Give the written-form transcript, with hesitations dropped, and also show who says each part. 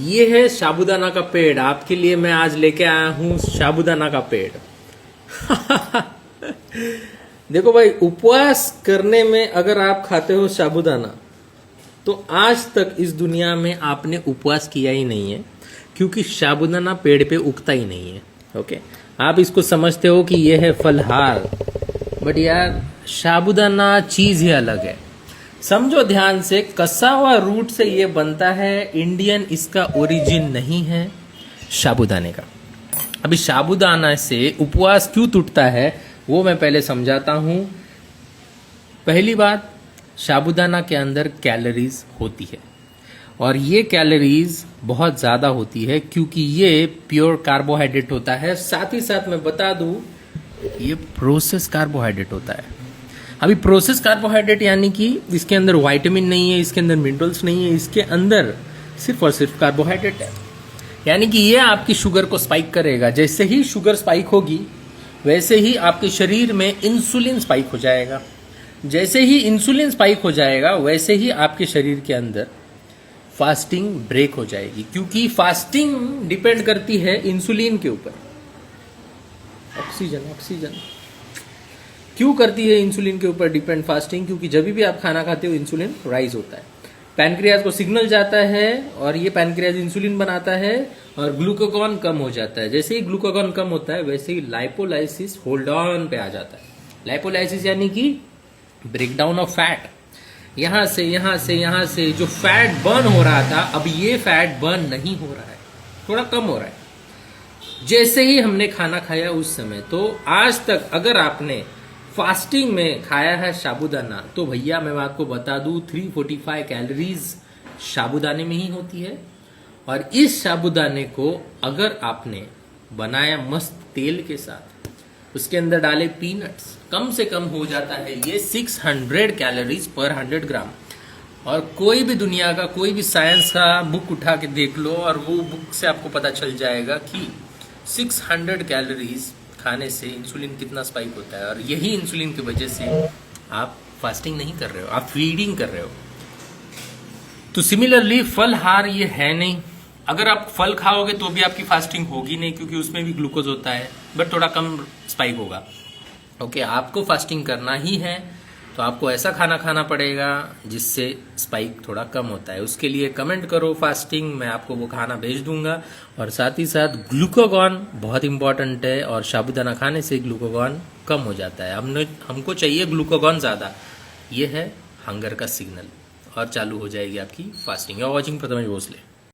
Speaker 1: ये है साबूदाना का पेड़। आपके लिए मैं आज लेके आया हूं साबूदाना का पेड़। देखो भाई, उपवास करने में अगर आप खाते हो साबूदाना तो आज तक इस दुनिया में आपने उपवास किया ही नहीं है, क्योंकि साबूदाना पेड़ पे उगता ही नहीं है। ओके, आप इसको समझते हो कि ये है फलहार, बट यार साबूदाना चीज ही अलग है। समझो ध्यान से, कसा हुआ रूट से ये बनता है। इंडियन इसका ओरिजिन नहीं है साबूदाने का। अभी साबूदाना से उपवास क्यों टूटता है वो मैं पहले समझाता हूं। पहली बात, साबूदाना के अंदर कैलोरीज होती है और ये कैलोरीज बहुत ज्यादा होती है क्योंकि ये प्योर कार्बोहाइड्रेट होता है। साथ ही साथ मैं बता दूं, ये प्रोसेस कार्बोहाइड्रेट होता है। अभी प्रोसेस कार्बोहाइड्रेट यानी कि इसके अंदर विटामिन नहीं है, इसके अंदर मिनरल्स नहीं है, इसके अंदर सिर्फ और सिर्फ कार्बोहाइड्रेट है। यानी कि ये आपकी शुगर को स्पाइक करेगा। जैसे ही शुगर स्पाइक होगी वैसे ही आपके शरीर में इंसुलिन स्पाइक हो जाएगा। जैसे ही इंसुलिन स्पाइक हो जाएगा वैसे ही आपके शरीर के अंदर फास्टिंग ब्रेक हो जाएगी, क्योंकि फास्टिंग डिपेंड करती है इंसुलिन के ऊपर। ऑक्सीजन क्यों करती है इंसुलिन के ऊपर डिपेंड फास्टिंग? क्योंकि जब भी आप खाना खाते हो इंसुलिन राइज होता है, पैनक्रियाज को सिग्नल जाता है और ये पैनक्रियाज इंसुलिन बनाता है और ग्लूकागॉन कम हो जाता है। जैसे ही ग्लूकागॉन कम होता है वैसे ही लाइपोलाइसिस होल्ड ऑन पे आ जाता है। लाइपोलाइसिस यानी कि ब्रेकडाउन ऑफ फैट। यहां से जो फैट बर्न हो रहा था, अब ये फैट बर्न नहीं हो रहा है, थोड़ा कम हो रहा है जैसे ही हमने खाना खाया उस समय। तो आज तक अगर आपने फास्टिंग में खाया है साबूदाना तो भैया मैं आपको बता दूं 345 कैलोरीज साबूदाने में ही होती है। और इस साबूदाने को अगर आपने बनाया मस्त तेल के साथ, उसके अंदर डाले पीनट्स, कम से कम हो जाता है ये 600 कैलोरीज पर 100 ग्राम। और कोई भी दुनिया का कोई भी साइंस का बुक उठा के देख लो और वो बुक से आपको पता चल जाएगा कि 600 कैलोरीज खाने से इंसुलिन कितना स्पाइक होता है। और यही इंसुलिन की वजह से आप फास्टिंग नहीं कर रहे हो, आप फीडिंग कर रहे हो। तो सिमिलरली फलहार ये है नहीं। अगर आप फल खाओगे तो भी आपकी फास्टिंग होगी नहीं, क्योंकि उसमें भी ग्लूकोज होता है, बट थोड़ा कम स्पाइक होगा। ओके, आपको फास्टिंग करना ही है तो आपको ऐसा खाना खाना पड़ेगा जिससे स्पाइक थोड़ा कम होता है। उसके लिए कमेंट करो फास्टिंग, मैं आपको वो खाना भेज दूंगा। और साथ ही साथ ग्लूकागॉन बहुत इंपॉर्टेंट है और साबूदाना खाने से ग्लूकागॉन कम हो जाता है। हमको चाहिए ग्लूकागॉन ज्यादा। ये है हंगर का सिग्नल और चालू हो जाएगी आपकी fasting. You are watching Prathamesh Bhosle.